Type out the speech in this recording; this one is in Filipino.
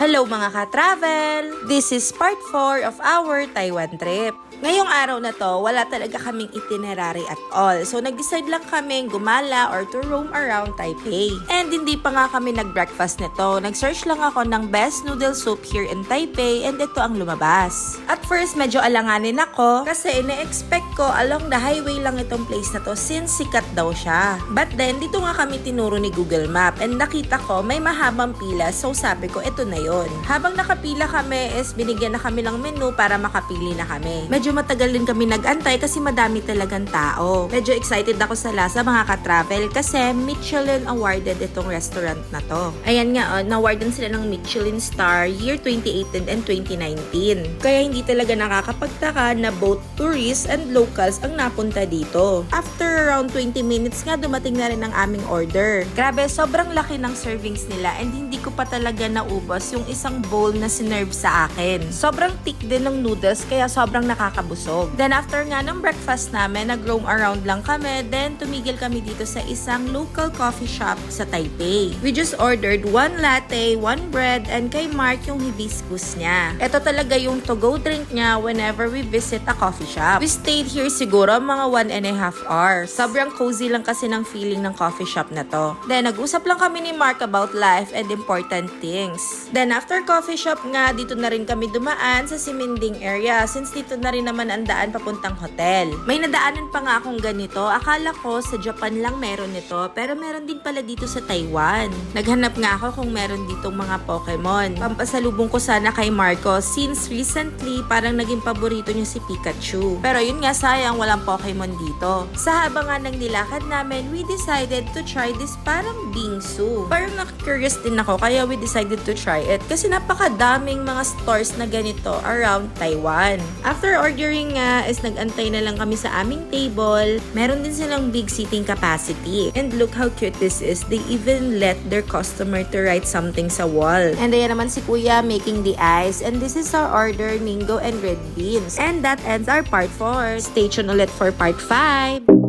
Hello mga ka-travel! This is part 4 of our Taiwan trip. Ngayong araw na to, wala talaga kaming itinerary at all. So, nag-decide lang kaming gumala or to roam around Taipei. And hindi pa nga kami nag-breakfast nito. Nag-search lang ako ng best noodle soup here in Taipei and ito ang lumabas. At first, medyo alanganin ako kasi ine-expect ko along the highway lang itong place na to since sikat daw siya. But then, dito nga kami tinuro ni Google Map and nakita ko may mahabang pila. So, sabi ko, ito na yon. Habang nakapila kami is binigyan na kami ng menu para makapili na kami. Medyo matagal din kami nag-antay kasi madami talagang tao. Medyo excited ako sa lasa mga ka-travel kasi Michelin awarded itong restaurant na to. Ayan nga, na-awardan sila ng Michelin Star year 2018 and 2019. Kaya hindi talaga nakakapagtaka na both tourists and locals ang napunta dito. After around 20 minutes nga, dumating na rin ang aming order. Grabe, sobrang laki ng servings nila and hindi ko pa talaga naubos yung isang bowl na sinerve sa akin. Sobrang thick din ng noodles kaya sobrang nakakabusog. Then after nga ng breakfast namin, nag-roam around lang kami. Then tumigil kami dito sa isang local coffee shop sa Taipei. We just ordered 1 latte, 1 bread, and kay Mark yung hibiscus niya. Ito talaga yung to-go drink niya whenever we visit a coffee shop. We stayed here siguro mga 1.5 hours. Sobrang cozy lang kasi ng feeling ng coffee shop na to. Then nag-usap lang kami ni Mark about life and important things. Then after coffee shop nga, dito na rin kami dumaan sa Siminding area since dito na rin naman ang daan papuntang hotel. May nadaanan pa nga akong ganito. Akala ko sa Japan lang meron nito pero meron din pala dito sa Taiwan. Naghanap nga ako kung meron ditong mga Pokemon. Pampasalubong ko sana kay Marco since recently parang naging paborito niya si Pikachu. Pero yun nga, sayang walang Pokemon dito. Sa habang nga ng nilakad namin, we decided to try this parang bingsu. Parang na-curious din ako kaya we decided to try it kasi napakadaming mga stores na ganito around Taiwan. After ordering nga is nag-antay na lang kami sa aming table. Meron din silang big seating capacity. And look how cute this is. They even let their customer to write something sa wall. And ayan naman si Kuya making the ice. And this is our order, mango and red beans. And that ends our part 4. Stay tuned ulit for part 5.